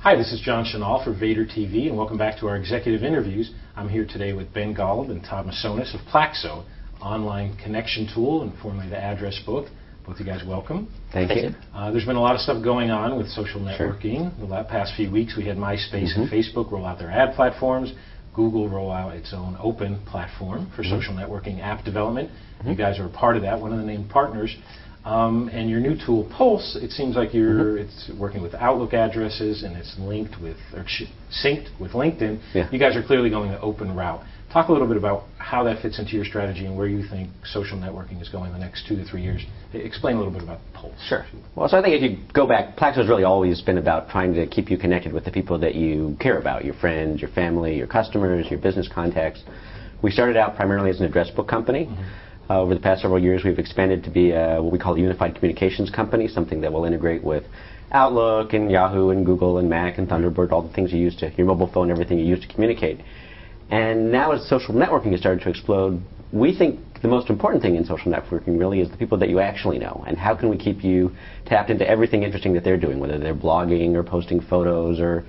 Hi, this is John Chenal for Vader TV, and welcome back to our executive interviews. I'm here today with Ben Golub and Todd Masonis of Plaxo, online connection tool and formerly the address book. Both of you guys welcome. Thank you. There's been a lot of stuff going on with social networking. Sure. The past few weeks we had MySpace and Facebook roll out their ad platforms. Google roll out its own open platform for social networking app development. You guys are a part of that, one of the named partners. And your new tool, Pulse, it seems like it's working with Outlook addresses and it's linked with, or synced with LinkedIn. Yeah. You guys are clearly going the open route. Talk a little bit about how that fits into your strategy and where you think social networking is going the next 2 to 3 years. Explain a little bit about Pulse. Sure. Well, so I think if you go back, Plaxo's really always been about trying to keep you connected with the people that you care about, your friends, your family, your customers, your business contacts. We started out primarily as an address book company. Over the past several years, we've expanded to be what we call a unified communications company, something that will integrate with Outlook and Yahoo and Google and Mac and Thunderbird, all the things you use to, your mobile phone, everything you use to communicate. And now as social networking has started to explode, we think the most important thing in social networking really is the people that you actually know. And how can we keep you tapped into everything interesting that they're doing, whether they're blogging or posting photos or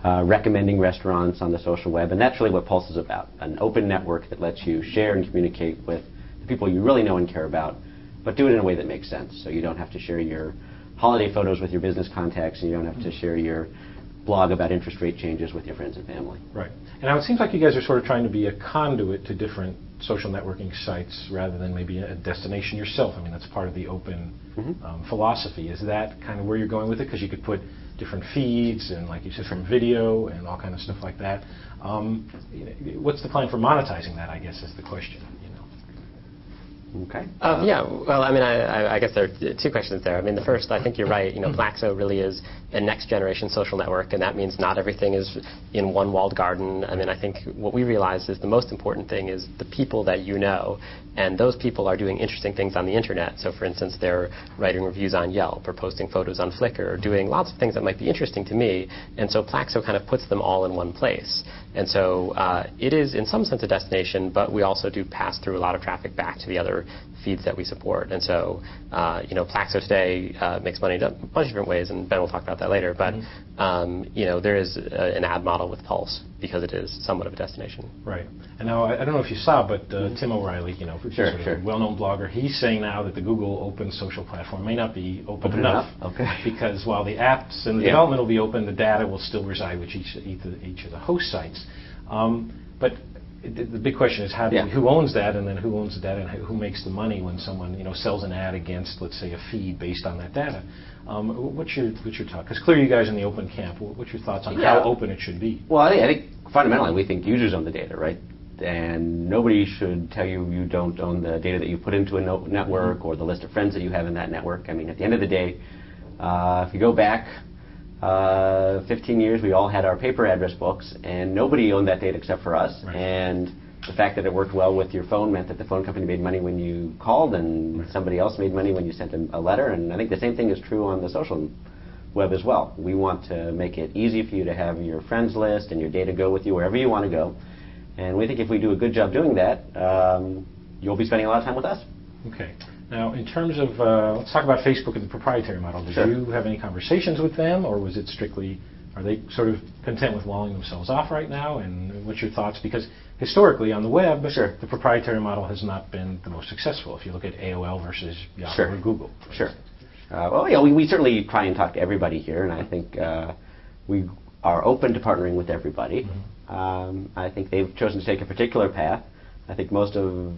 recommending restaurants on the social web. And that's really what Pulse is about, an open network that lets you share and communicate with people you really know and care about, but do it in a way that makes sense. So you don't have to share your holiday photos with your business contacts, and you don't have to share your blog about interest rate changes with your friends and family. Right. And now it seems like you guys are sort of trying to be a conduit to different social networking sites rather than maybe a destination yourself. I mean, that's part of the open philosophy. Is that kind of where you're going with it? Because you could put different feeds and, like you said, from video and all kind of stuff like that. What's the plan for monetizing that, I guess, is the question. Okay. Yeah, well, I mean, I guess there are two questions there. I mean, the first, I think you're right. You know, Plaxo really is a next-generation social network, and that means not everything is in one walled garden. I mean, I think what we realize is the most important thing is the people that you know, and those people are doing interesting things on the internet. So, for instance, they're writing reviews on Yelp or posting photos on Flickr or doing lots of things that might be interesting to me, and so Plaxo kind of puts them all in one place. And so it is, in some sense, a destination, but we also do pass through a lot of traffic back to the other feeds that we support. And so, you know, Plaxo today makes money in a bunch of different ways, and Ben will talk about that later. But, you know, there is an ad model with Pulse because it is somewhat of a destination. Right. And now, I don't know if you saw, but Tim O'Reilly, you know, sort of a well-known blogger, he's saying now that the Google open social platform may not be open enough. Because while the apps and the development will be open, the data will still reside with each of the host sites. But the big question is who owns that, and then who owns the data, and who makes the money when someone sells an ad against, let's say, a feed based on that data. What's your thought? Because clearly you guys in the open camp. What's your thoughts on how open it should be? Well, I think fundamentally we think users own the data, right? And nobody should tell you you don't own the data that you put into a network or the list of friends that you have in that network. I mean, at the end of the day, if you go back 15 years, we all had our paper address books, and nobody owned that data except for us. Right. And the fact that it worked well with your phone meant that the phone company made money when you called, and somebody else made money when you sent a letter. And I think the same thing is true on the social web as well. We want to make it easy for you to have your friends list and your data go with you wherever you want to go. And we think if we do a good job doing that, you'll be spending a lot of time with us. Okay. Now, in terms of, let's talk about Facebook and the proprietary model. Did you have any conversations with them, or was it strictly, are they sort of content with walling themselves off right now? And what's your thoughts? Because historically on the web, the proprietary model has not been the most successful. If you look at AOL versus Yahoo or Google. Well, yeah, we certainly try and talk to everybody here, and I think we are open to partnering with everybody. I think they've chosen to take a particular path. I think most of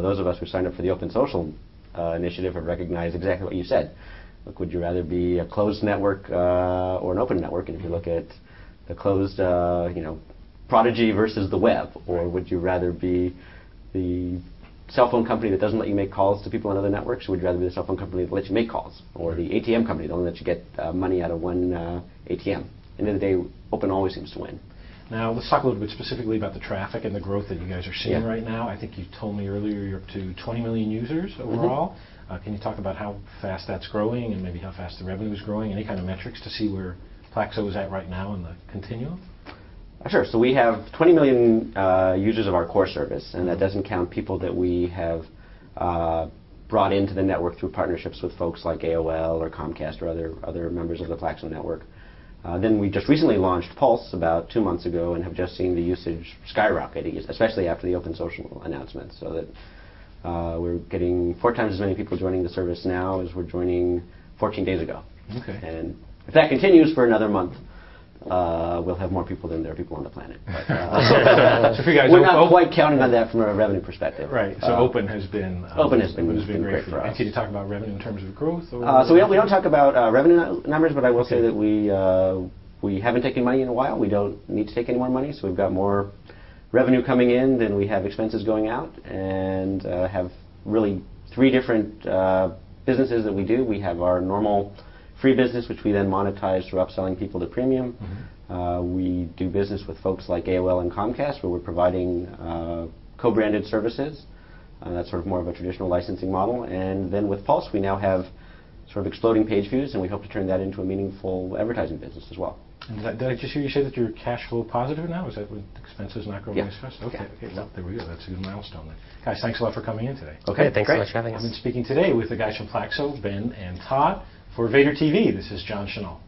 those of us who signed up for the Open Social initiative have recognized exactly what you said. Look, would you rather be a closed network or an open network? And if you look at the closed, Prodigy versus the web, or would you rather be the cell phone company that doesn't let you make calls to people on other networks, or would you rather be the cell phone company that lets you make calls, or the ATM company that only lets you get money out of one ATM? At the end of the day, open always seems to win. Now, let's talk a little bit specifically about the traffic and the growth that you guys are seeing right now. I think you told me earlier you're up to 20 million users overall. Can you talk about how fast that's growing and maybe how fast the revenue is growing? Any kind of metrics to see where Plaxo is at right now in the continuum? Sure. So we have 20 million users of our core service, and that doesn't count people that we have brought into the network through partnerships with folks like AOL or Comcast or other members of the Plaxo network. Then we just recently launched Pulse about 2 months ago and have just seen the usage skyrocket, especially after the Open Social announcement. So that we're getting 4 times as many people joining the service now as were joining 14 days ago. Okay. And if that continues for another month, we'll have more people than there are people on the planet. But, so for you guys, we're not quite counting on that from a revenue perspective. Right. So Open has been great for us. And can you talk about revenue in terms of growth? So we don't talk about revenue numbers, but I will say that we haven't taken money in a while. We don't need to take any more money, so we've got more revenue coming in than we have expenses going out, and have really 3 different businesses that we do. We have our normal free business, which we then monetize through upselling people to premium. Mm-hmm. We do business with folks like AOL and Comcast, where we're providing co-branded services. That's sort of more of a traditional licensing model. And then with Pulse, we now have sort of exploding page views, and we hope to turn that into a meaningful advertising business as well. And did I just hear you say that you're cash flow positive now? Is that with expenses not growing Yeah. as fast? Okay, well, there we go. That's a good milestone then. Guys, thanks a lot for coming in today. Okay, thanks so much for having us. I've been speaking today with the guys from Plaxo, Ben and Todd. For Vader TV, this is John Chennault.